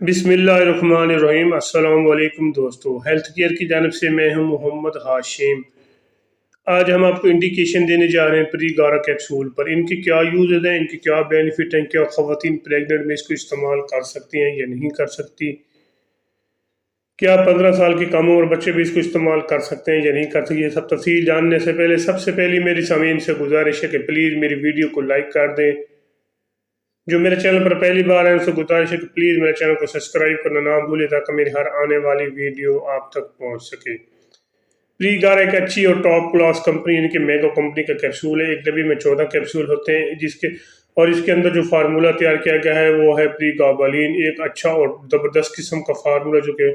बिस्मिल्लाहिर्रहमानिर्रहीम। अस्सलाम वालेकुम दोस्तों, हेल्थ केयर की जानब से मैं हूं मोहम्मद हाशिम। आज हम आपको इंडिकेशन देने जा रहे हैं प्री गारा कैप्सूल पर। इनके क्या यूज़ हैं, इनके क्या बेनिफिट हैं, क्या ख़वातीन प्रेगनेंट में इसको इस्तेमाल कर सकती हैं या नहीं कर सकती, क्या 15 साल की कम उम्र बच्चे भी इसको इस्तेमाल कर सकते हैं या नहीं कर सकते। ये सब तफसील जानने से पहले सबसे पहली मेरी सामीन से गुजारिश है कि प्लीज़ मेरी वीडियो को लाइक कर दें। जो मेरे चैनल पर पहली बार है उनसे गुजारिश है कि प्लीज़ मेरे चैनल को सब्सक्राइब करना ना भूलें ताकि मेरी हर आने वाली वीडियो आप तक पहुंच सके। प्रीगार एक अच्छी और टॉप क्लास कंपनी यानी कि मेगा कंपनी का कैप्सूल है। एक डब्बी में 14 कैप्सूल होते हैं इसके अंदर जो फार्मूला तैयार किया गया है वो है प्रीगाबालिन। एक अच्छा और ज़बरदस्त किस्म का फार्मूला जो कि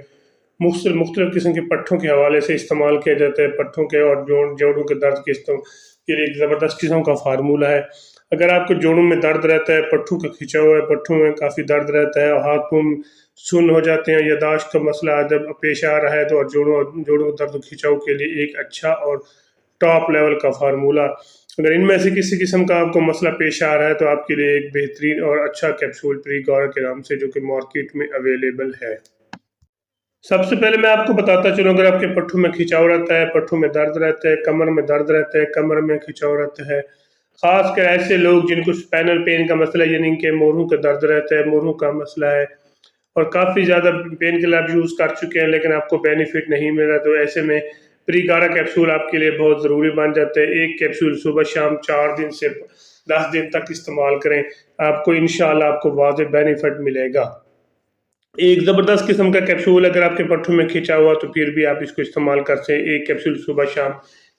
मुख्तलिफ किस्म के पट्ठों के हवाले से इस्तेमाल किया जाता है। पट्ठों के और जोड़ों के दर्द के लिए एक ज़बरदस्त किस्म का फार्मूला है। अगर आपको जोड़ों में दर्द रहता है, पट्ठों का खिंचा हुआ है, पट्ठों में काफ़ी दर्द रहता है, हाथ पाँव सुन्न हो जाते हैं, यादाश्त का मसला जब पेश आ रहा है तो और जोड़ों दर्द खिंचाव के लिए एक अच्छा और टॉप लेवल का फार्मूला। अगर इनमें से किसी किस्म का आपको मसला पेश आ रहा है तो आपके लिए एक बेहतरीन और अच्छा कैप्सूल प्रीगारा के नाम से जो कि मार्केट में अवेलेबल है। सबसे पहले मैं आपको बताता चलूँ, अगर आपके पट्ठों में खिंचाव रहता है, पट्ठों में दर्द रहता है, कमर में दर्द रहता है, कमर में खिंचाव रहता है, खासकर ऐसे लोग जिनको स्पाइनल पेन का मसला है, यानी कि मोरों का दर्द रहता है, मोरों का मसला है और काफ़ी ज़्यादा पेन किलर आप यूज़ कर चुके हैं लेकिन आपको बेनिफिट नहीं मिल रहा, तो ऐसे में प्रीगारा कैप्सूल आपके लिए बहुत ज़रूरी बन जाता है। एक कैप्सूल सुबह शाम 4 दिन से 10 दिन तक इस्तेमाल करें, आपको इंशाल्लाह आपको वाज़ेह बेनिफिट मिलेगा। एक ज़बरदस्त किस्म का कैप्सूल अगर आपके पट्ठों में खिंचा हुआ तो फिर भी आप इसको इस्तेमाल कर सकते हैं। एक कैप्सूल सुबह शाम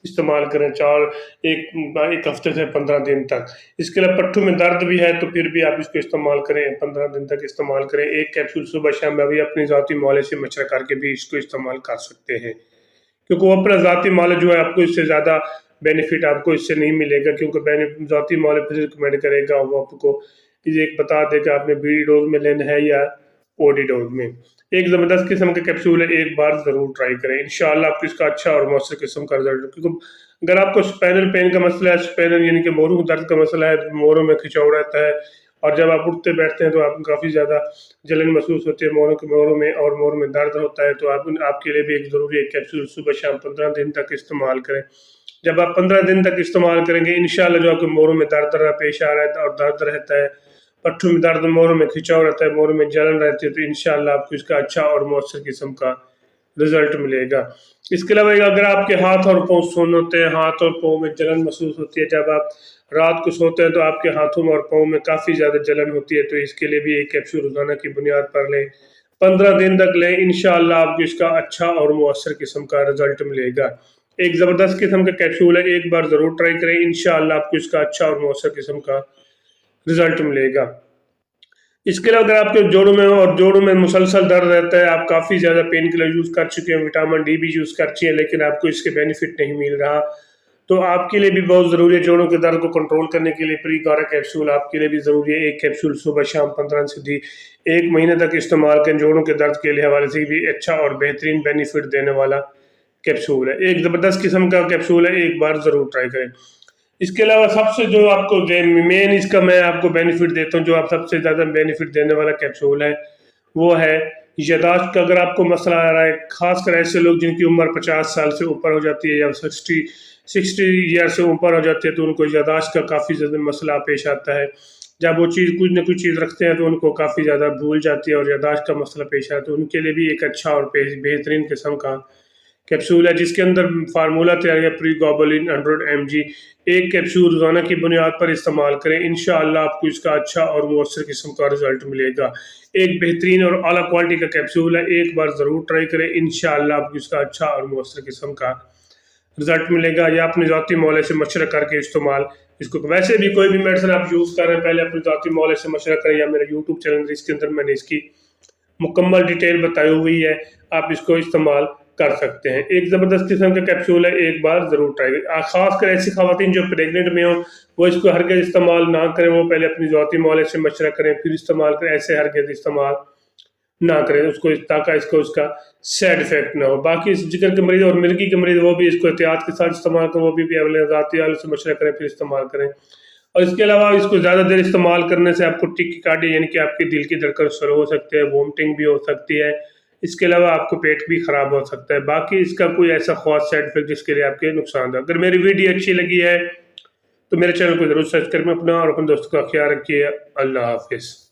इस्तेमाल करें एक हफ्ते से 15 दिन तक। इसके अलावा पट्ठों में दर्द भी है तो फिर भी आप इसको इस्तेमाल करें, 15 दिन तक इस्तेमाल करें। एक कैप्सूल सुबह शाम में भी अपनी ज़ाती मौले से मशवरा करके भी इसको इस्तेमाल कर सकते हैं, क्योंकि वो अपना ज़ाती मौला जो है आपको इससे ज़्यादा बेनिफिट आपको इससे नहीं मिलेगा, क्योंकि ज़ाती मौले फिर रिकमेंड करेगा, वो आपको एक बता देगा आपने बीडी डोज में लेना है या ओडी डोज में। एक ज़बरदस्त किस्म का कैप्सूल है, एक बार ज़रूर ट्राई करें, इंशाल्लाह आपको इसका अच्छा और मौसर किस्म का रिजल्ट। क्योंकि अगर आपको स्पाइनल पेन का मसला है, स्पाइनल यानी कि मोरों दर्द का मसला है, मोरों में खिंचाव रहता है और जब आप उठते बैठते हैं तो आपको काफ़ी ज़्यादा जलन महसूस होती है मोरों में और मोरों में दर्द होता है, तो आपके लिए भी एक ज़रूरी एक कैप्सूल सुबह शाम 15 दिन तक इस्तेमाल करें। जब आप 15 दिन तक इस्तेमाल करेंगे इंशाल्लाह जो आपके मोरों में दर्द पेश आ रहा है और दर्द रहता है, पट्टों में दर्द, मोरों में खिंचाव रहता है, मोरों में जलन रहती है, तो इंशाल्लाह आपको इसका अच्छा और मौसर किस्म का रिजल्ट मिलेगा। इसके अलावा अगर आपके हाथ और पाँव सुन्न होते हैं, हाथ और पाँव में जलन महसूस होती है, जब आप रात को सोते हैं तो आपके हाथों में और पाँव में काफ़ी ज़्यादा जलन होती है, तो इसके लिए भी एक कैप्सूल रोजाना की बुनियाद पर लें, 15 दिन तक लें, इंशाल्लाह आपको इसका अच्छा और मौसर किस्म का रिजल्ट मिलेगा। एक ज़बरदस्त किस्म का कैप्सूल है, एक बार ज़रूर ट्राई करें, इंशाल्लाह आपको इसका अच्छा और मौसर किस्म का रिजल्ट मिलेगा। इसके अलावा अगर आपके जोड़ों में मुसलसल दर्द रहता है, आप काफ़ी ज़्यादा पेन किलर यूज़ कर चुके हैं, विटामिन डी भी यूज़ कर चुके हैं लेकिन आपको इसके बेनिफिट नहीं मिल रहा, तो आपके लिए भी बहुत ज़रूरी है जोड़ों के दर्द को कंट्रोल करने के लिए प्रीगारा कैप्सूल आपके लिए भी ज़रूरी है। एक कैप्सूल सुबह शाम 15 से 1 महीने तक इस्तेमाल करें, जोड़ों के दर्द के लिए हवाले से भी अच्छा और बेहतरीन बेनिफिट देने वाला कैप्सूल है। एक ज़बरदस्त किस्म का कैप्सूल है, एक बार ज़रूर ट्राई करें। इसके अलावा सबसे जो आपको मेन इसका मैं आपको बेनिफिट देता हूँ, जो आप सबसे ज़्यादा बेनिफिट देने वाला कैप्सूल है वो है यादाश्त का। अगर आपको मसला आ रहा है, खासकर ऐसे लोग जिनकी उम्र 50 साल से ऊपर हो जाती है या 60 ईयर से ऊपर हो जाती है, तो उनको यादाश्त का काफ़ी ज़्यादा मसला पेश आता है। जब वो चीज़ कुछ न कुछ चीज़ रखते हैं तो उनको काफ़ी ज़्यादा भूल जाती है और यादाश्त का मसला पेश आता है, तो उनके लिए भी एक अच्छा और बेहतरीन किस्म का कैप्सूल है जिसके अंदर फार्मूला तैयार है प्रीगाबालिन 100 mg। एक कैप्सूल रोजाना की बुनियाद पर इस्तेमाल करें, इंशाअल्लाह आपको इसका अच्छा और मुअस्सर किस्म का रिजल्ट मिलेगा। एक बेहतरीन और आला क्वालिटी का कैप्सूल है, एक बार ज़रूर ट्राई करें, इंशाअल्लाह आपको इसका अच्छा और मुअस्सर किस्म का रिजल्ट मिलेगा। या अपने ज़ाती मौले से मशवरा करके इस्तेमाल इसको, वैसे भी कोई भी मेडिसिन आप यूज़ कर रहे हैं पहले अपने ज़ाती मौले से मशवरा करें, या मेरा यूट्यूब चैनल इसके अंदर मैंने इसकी मुकम्मल डिटेल बताई हुई है, आप इसको इस्तेमाल कर सकते हैं। एक ज़बरदस्त किस्म का कैप्सूल है, एक बार ज़रूर ट्राई करें। खासकर ऐसी खवातीन जो प्रेगनेंट में हो वो इसको हरगिज़ इस्तेमाल ना करें, वो पहले अपनी ज़ाती मौले से मशवरा करें फिर इस्तेमाल करें, ऐसे हरगिज़ इस्तेमाल ना करें उसको, ताकि इसको उसका साइड इफेक्ट ना हो। बाकी जिगर के मरीज़ और मिर्गी के मरीज़ वो भी इसको एहतियात के साथ इस्तेमाल करें, वो भी अपने ज़ाती वालों से मशवरा करें फिर इस्तेमाल करें। اور اس کے علاوہ اس کو زیادہ دیر استعمال کرنے سے آپ کو ٹیکیکارڈیا یعنی کہ آپ کے دل کی دھڑکن شروع ہو سکتے ہیں، وومٹنگ بھی ہو سکتی ہے، اس کے علاوہ آپ کو پیٹ بھی خراب ہو سکتا ہے۔ باقی اس کا کوئی ایسا خاص سائڈ افیکٹ جس کے لیے آپ کے نقصان ہے۔ اگر میری ویڈیو اچھی لگی ہے تو میرے چینل کو ضرور سبسکرائب کریں، اپنا اور اپنے دوستوں کا خیال رکھیے۔ اللہ حافظ۔